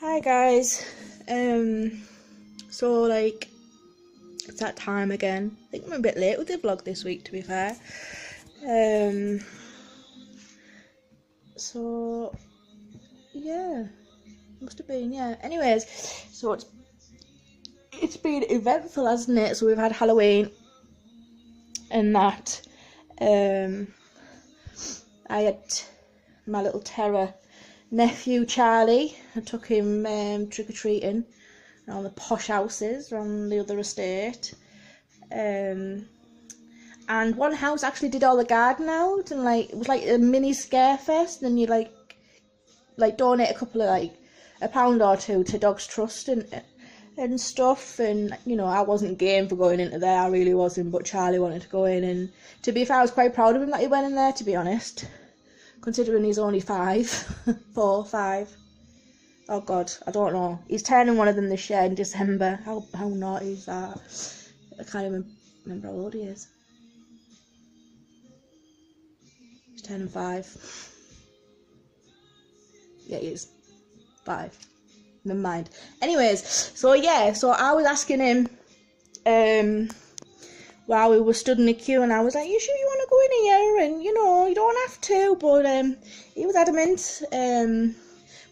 Hi guys. So like it's that time again. I think I'm a bit late with the vlog this week, to be fair. So yeah, must have been, yeah. Anyways, so it's been eventful, hasn't it? So we've had Halloween and that. I had my little terror nephew Charlie. I took him trick-or-treating around the posh houses around the other estate. And one house actually did all the garden out, and like it was like a mini scare fest, and you like donate a couple of like £1 or two to Dogs Trust and stuff. And you know, I wasn't game for going into there, I really wasn't, but Charlie wanted to go in, and to be fair I was quite proud of him that he went in there, to be honest, considering he's only 5 4 5. Oh god, I don't know, he's turning one of them this year in December. How naughty is that? I can't even remember how old he is. He's turning 5. Yeah, he is 5. Never mind. Anyways, so yeah, so I was asking him while we were stood in the queue, and I was like, "You sure you want to go in here? And you know, you don't have to." But he was adamant.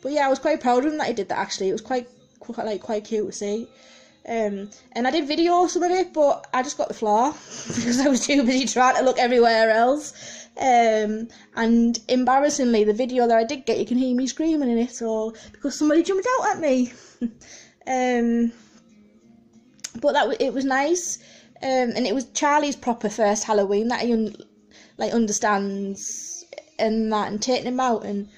But yeah, I was quite proud of him that he did that. Actually, it was quite cute to see. And I did video some of it, but I just got the floor because I was too busy trying to look everywhere else. And embarrassingly, the video that I did get, you can hear me screaming in it, so because somebody jumped out at me. But it was nice. And it was Charlie's proper first Halloween that he understands, and that, and taking him out, and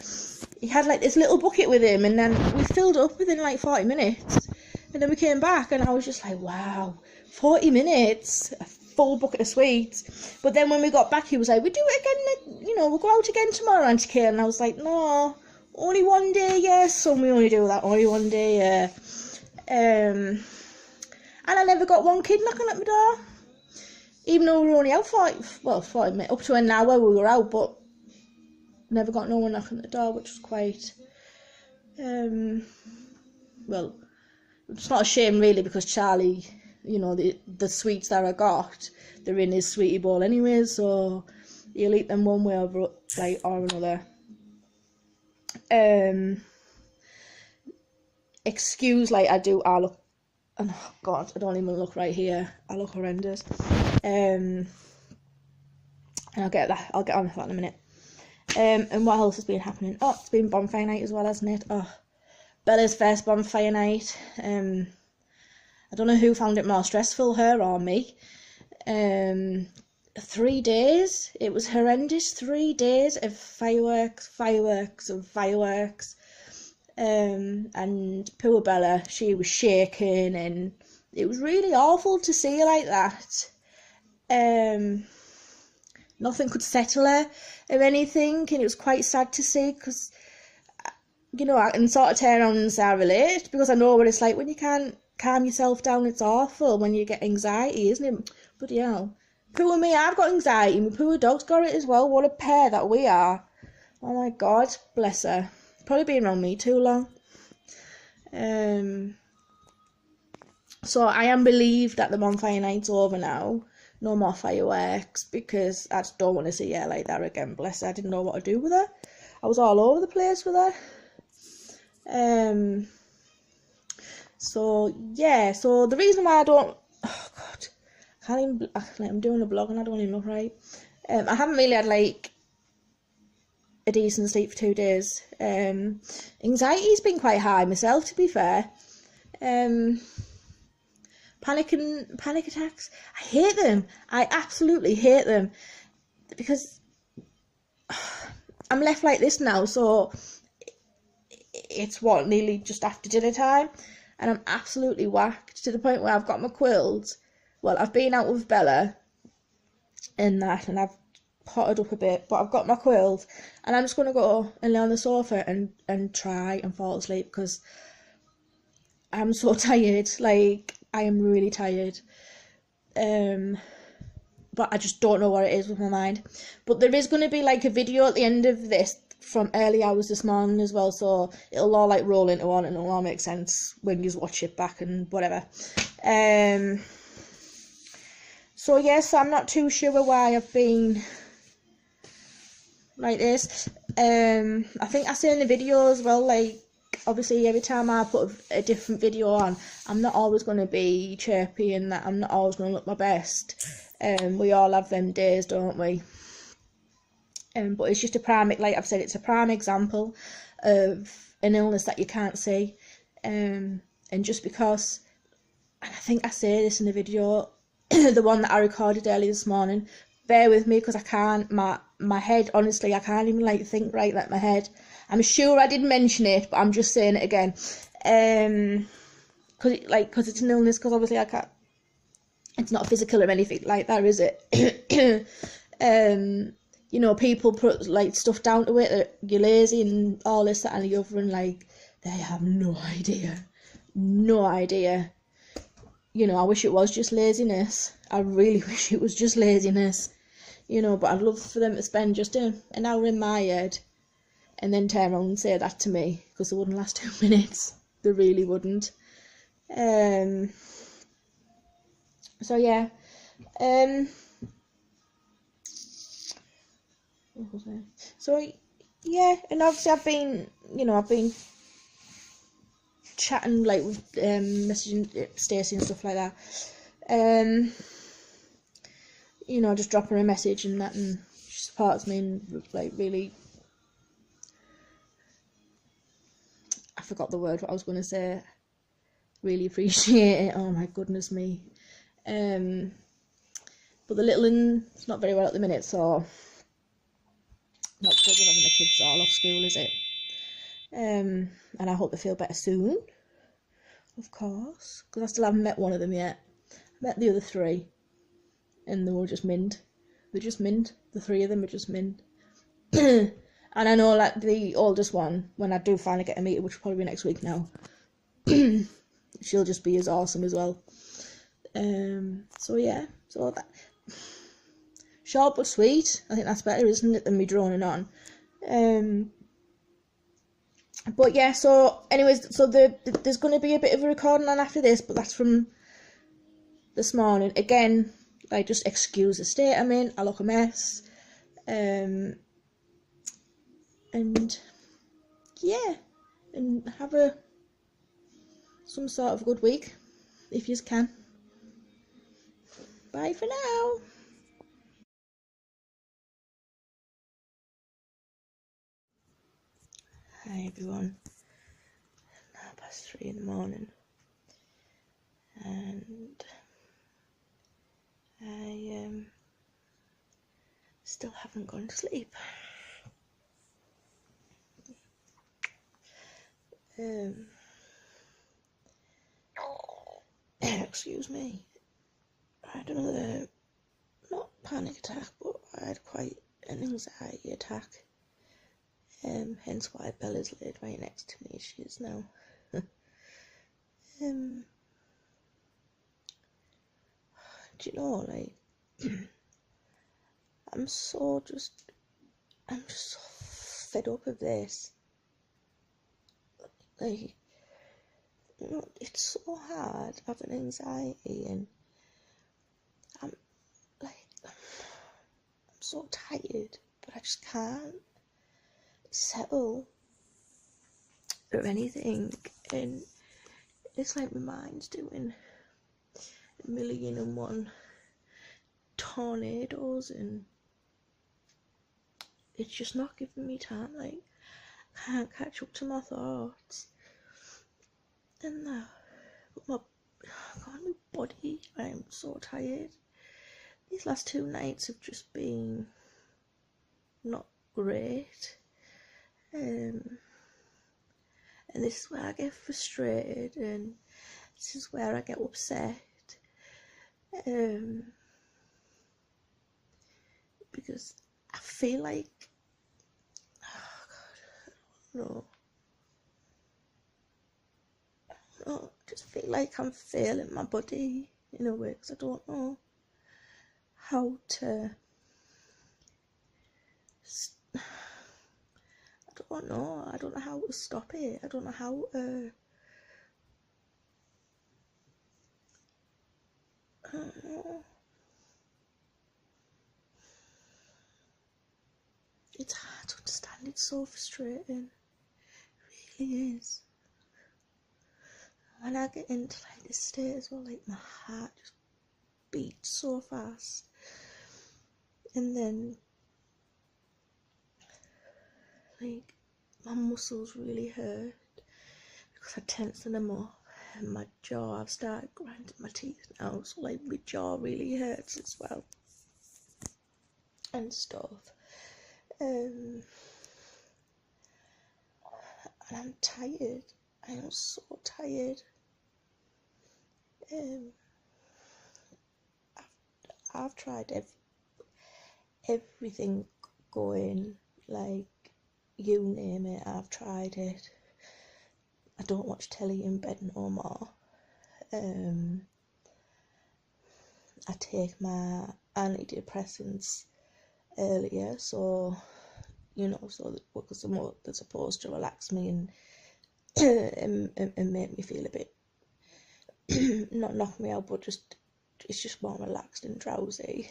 he had like this little bucket with him, and then we filled up within like 40 minutes. And then we came back, and I was just like, wow, 40 minutes, a full bucket of sweets. But then when we got back, he was like, we do it again, you know, we'll go out again tomorrow, Auntie Kate. And I was like, no, only one day, yes. So we only do that, only one day, yeah. And I never got one kid knocking at my door. Even though we were only out 40 minutes, up to an hour we were out, but never got no one knocking at the door, which was quite, well, it's not a shame really, because Charlie, you know, the sweets that I got, they're in his sweetie bowl anyway, so he'll eat them one way or another. Excuse, like I look, oh god, I don't even look right here, I look horrendous. And I'll get on with that in a minute. And what else has been happening? Oh, it's been bonfire night as well, hasn't it? Oh, Bella's first bonfire night. I don't know who found it more stressful, her or me. 3 days. It was horrendous. 3 days of fireworks. And poor Bella, she was shaking, and it was really awful to see her like that. Nothing could settle her or anything, and it was quite sad to see, because, you know, I can sort of turn around and say I relate, because I know what it's like when you can't calm yourself down. It's awful when you get anxiety, isn't it? But yeah, poor me, I've got anxiety, my poor dog's got it as well. What a pair that we are. Oh my god, bless her. Probably been around me too long. So I am relieved that the bonfire night's over now. No more fireworks, because I just don't want to see her like that again. Bless her, I didn't know what to do with her. I was all over the place with her. So yeah, so the reason why I don't, oh god, I can't even, I'm doing a blog and I don't even look right. I haven't really had like a decent sleep for 2 days. Anxiety's been quite high myself, to be fair. Panic attacks, I hate them. I absolutely hate them, because I'm left like this now. So it's nearly just after dinner time, and I'm absolutely whacked to the point where I've got my quilt. Well, I've been out with Bella and that, and I've potted up a bit, but I've got my quilt, and I'm just going to go and lay on the sofa and try and fall asleep, because I'm so tired. Like, I am really tired. But I just don't know what it is with my mind. But there is going to be like a video at the end of this from early hours this morning as well, so it'll all like roll into one and it'll all make sense when you watch it back and whatever. So yes, I'm not too sure why I've been like this. I think I say in the video as well, like obviously every time I put a different video on, I'm not always going to be chirpy and that I'm not always going to look my best. We all have them days, don't we? But it's just a prime, like I've said, it's a prime example of an illness that you can't see. And just because, and I think I say this in the video, the one that I recorded earlier this morning, bear with me because I can't, my head, honestly, I can't even like think right, like my head. I'm sure I did mention it, but I'm just saying it again. Cause it's an illness, because obviously I can't, it's not physical or anything like that, is it? You know, people put like stuff down to it, that you're lazy and all this, that and the other, and like, they have no idea. You know, I wish it was just laziness. I really wish it was just laziness. You know, but I'd love for them to spend just an hour in my head and then turn around and say that to me, because it wouldn't last 2 minutes. They really wouldn't. So yeah. So yeah, and obviously I've been chatting like with messaging Stacey and stuff like that. You know, just dropping her a message and that, and she supports me and like really, I forgot the word what I was going to say. Really appreciate it. Oh my goodness me. But the little one's not very well at the minute, so not good with having the kids all off school, is it? And I hope they feel better soon, of course, because I still haven't met one of them yet. I met the other three, and they were just mint. They're just mint. The three of them are just mint. And I know, like, the oldest one, when I do finally get to meet her, which will probably be next week now, she'll just be as awesome as well. So yeah, so that, short but sweet. I think that's better, isn't it, than me droning on. But yeah, so anyways, so there's going to be a bit of a recording on after this, but that's from this morning. Again, like, just excuse the state I'm in. I look a mess. And yeah, and have some sort of good week if you can. Bye for now. Hi everyone. 3:30 in the morning, and I still haven't gone to sleep. Excuse me. I had another, not panic attack, but I had quite an anxiety attack. Hence why Bella's laid right next to me. She is now. Do you know, like, I'm just so fed up of this. Like, you know, it's so hard having anxiety, and I'm so tired, but I just can't settle or anything, and it's like my mind's doing 1,000,001 tornadoes, and it's just not giving me time. Like, I can't catch up to my thoughts, and but my body, I'm so tired. These last 2 nights have just been not great, and this is where I get frustrated, and this is where I get upset, because I feel like, oh God, I just feel like I'm failing my body in a way, because I don't know how to don't know. I don't know how to stop it. I don't know how to... I don't know. It's hard to understand. It's so frustrating. It really is. When I get into like this state as well, like my heart just beats so fast, and then like my muscles really hurt because I tensed them up, and my jaw, I've started grinding my teeth now, so like my jaw really hurts as well and stuff. And I'm tired. I am so tired. I've tried everything going, like, you name it, I've tried it. I don't watch telly in bed no more. I take my antidepressants earlier, so so because they're supposed to relax me and and make me feel a bit not knock me out, but just it's just more relaxed and drowsy.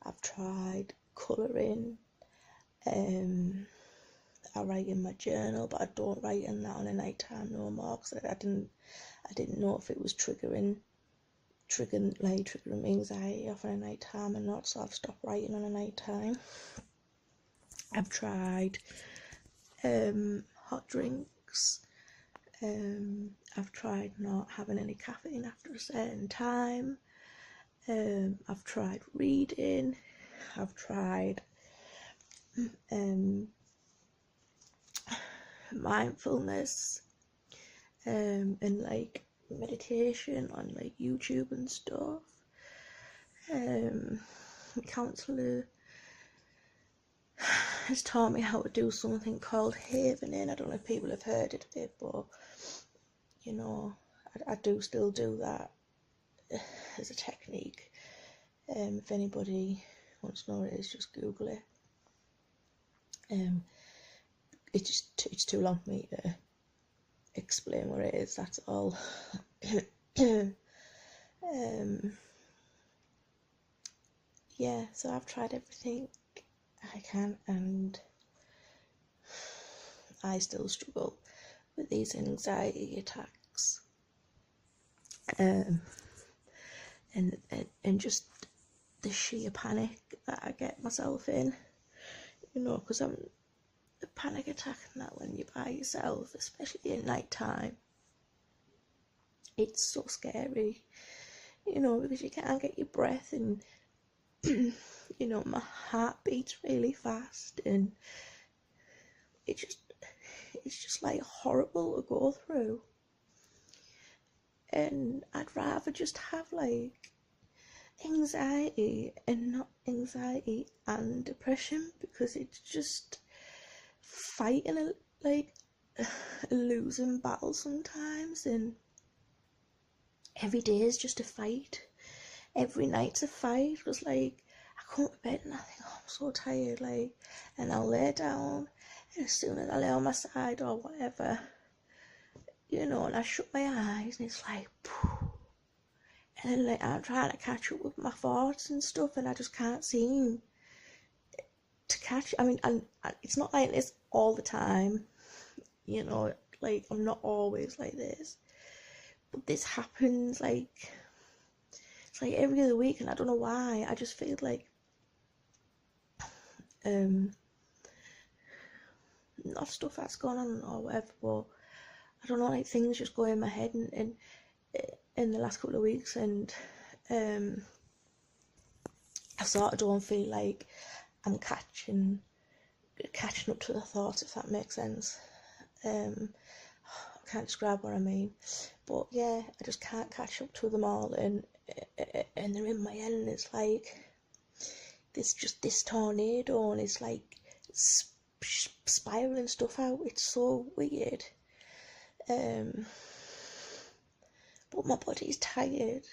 I've tried colouring. I write in my journal, but I don't write in that on a night time no more, because I didn't know if it was triggering anxiety off on a night time or not, so I've stopped writing on a night time. I've tried hot drinks. I've tried not having any caffeine after a certain time. I've tried reading. I've tried mindfulness and like meditation on like YouTube and stuff. Counsellor has taught me how to do something called havening. I don't know if people have heard of it, but I do still do that as a technique. If anybody wants to know what it is, just Google it. It's too long for me to explain what it is, that's all. Yeah, so I've tried everything I can, and I still struggle with these anxiety attacks, and just the sheer panic that I get myself in, because I'm a panic attack and that when you're by yourself, especially at night time, it's so scary, because you can't get your breath, and my heart beats really fast, and it's just like horrible to go through. And I'd rather just have like anxiety and not anxiety and depression, because it's just fighting a losing battle sometimes, and every day is just a fight. Every night's a fight, because like I come to bed and I think, oh, I'm so tired, like, and I'll lay down, and as soon as I lay on my side or whatever, and I shut my eyes and it's like, phew. And then like I'm trying to catch up with my thoughts and stuff, and I just can't seem to catch. I mean, and it's not like this all the time, like I'm not always like this, but this happens like it's like every other week, and I don't know why. I just feel like not stuff that's gone on or whatever, but I don't know, like things just go in my head and in the last couple of weeks, and I sort of don't feel like I'm catching up to the thoughts, if that makes sense. I can't describe what I mean, but yeah, I just can't catch up to them all, and they're in my head, and it's like this tornado, and it's like spiraling stuff out. It's so weird. But my body's tired,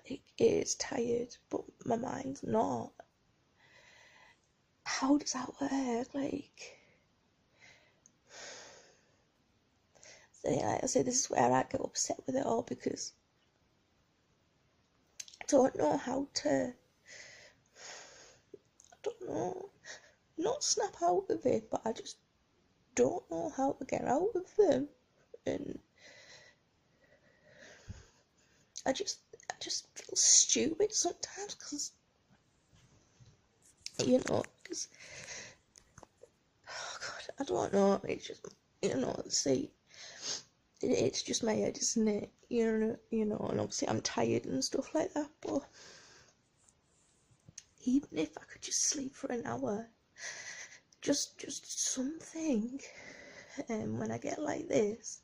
like it is tired, but my mind's not. How does that work? Like, like I say, this is where I get upset with it all, because I don't know how to, I don't know, not snap out of it, but I just don't know how to get out of them. And I just feel stupid sometimes, because, you know, because, oh God, I don't know, it's just, you know, see, it's just my head, isn't it? You know, and obviously I'm tired and stuff like that, but even if I could just sleep for an hour, just something, when I get like this,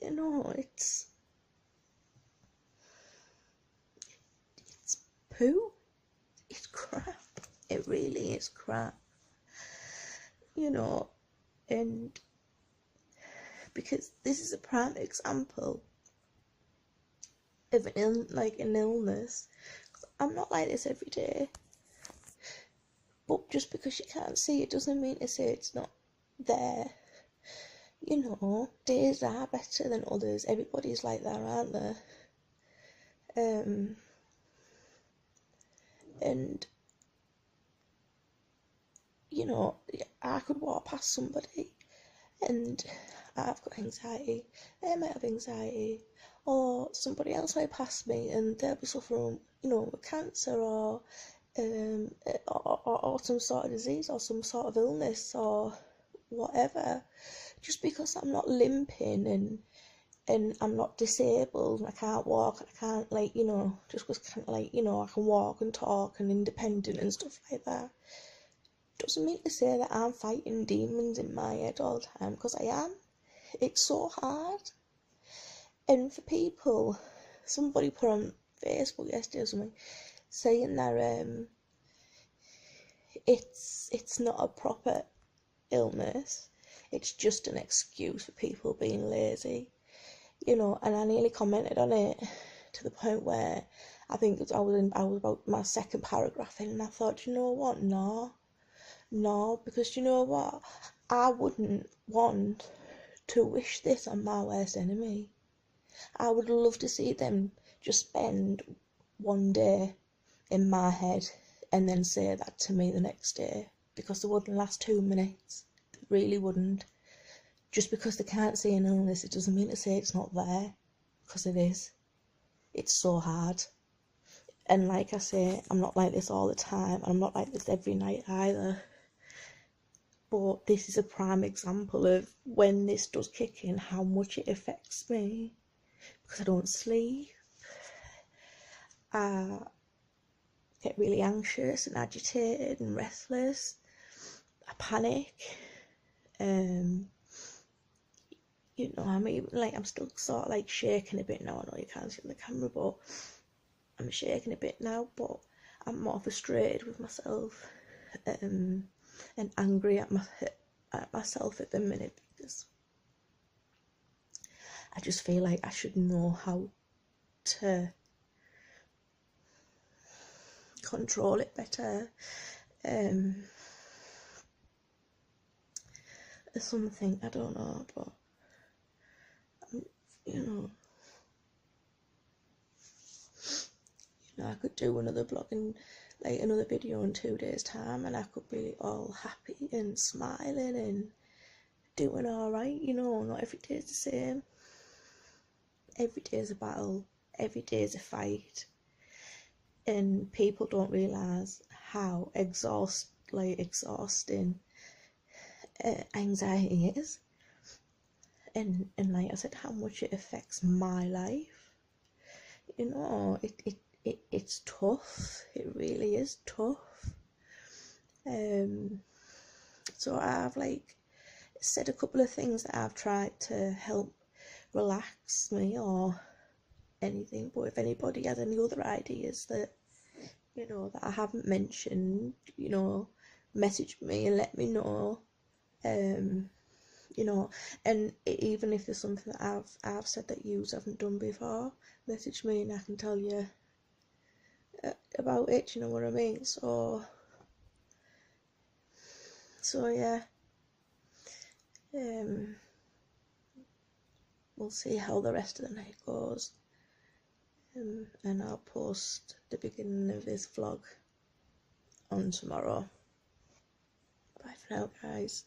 you know, it's poo, it's crap, it really is crap, you know. And because this is a prime example of an illness. I'm not like this every day, but just because you can't see it doesn't mean to say it's not there. You know, days are better than others. Everybody's like that, aren't they? And you know, I could walk past somebody and I've got anxiety, they might have anxiety, or somebody else might pass me and they'll be suffering, you know, with cancer, or some sort of disease, or some sort of illness, or whatever. Just because I'm not limping and I'm not disabled, and I can't walk, and I can't, like, you know, just because kind of, like, you know, I can walk and talk and independent and stuff like that, doesn't mean to say that I'm fighting demons in my head all the time, because I am. It's so hard. And for people, somebody put on Facebook yesterday or something, saying that it's not a proper illness, it's just an excuse for people being lazy, you know. And I nearly commented on it to the point where I think I was about my second paragraph in, and I thought, you know what, no, because you know what, I wouldn't want to wish this on my worst enemy. I would love to see them just spend one day in my head and then say that to me the next day, because it wouldn't last 2 minutes. It really wouldn't. Just because they can't see an illness, it doesn't mean to say it's not there, because it is. It's so hard. And like I say, I'm not like this all the time, and I'm not like this every night either. But this is a prime example of when this does kick in, how much it affects me. Because I don't sleep, I get really anxious and agitated and restless, I panic, you know, I'm still sort of like shaking a bit now. I know you can't see on the camera, but I'm shaking a bit now, but I'm more frustrated with myself, and angry at myself at the minute, because I just feel like I should know how to control it better, or something, I don't know, but you know, I could do another vlog and like another video in 2 days time, and I could be all happy and smiling and doing alright, you know. Not every day is the same. Every day is a battle, every day is a fight, and people don't realise how exhausting anxiety is, and like I said, how much it affects my life. You know, it's tough. It really is tough. So I've like said a couple of things that I've tried to help relax me or anything, but if anybody has any other ideas that, you know, that I haven't mentioned, you know, message me and let me know. You know, and even if there's something that I've said that you haven't done before, message me and I can tell you about it, you know what I mean? So yeah, we'll see how the rest of the night goes. And I'll post the beginning of this vlog on tomorrow. Bye for now, guys.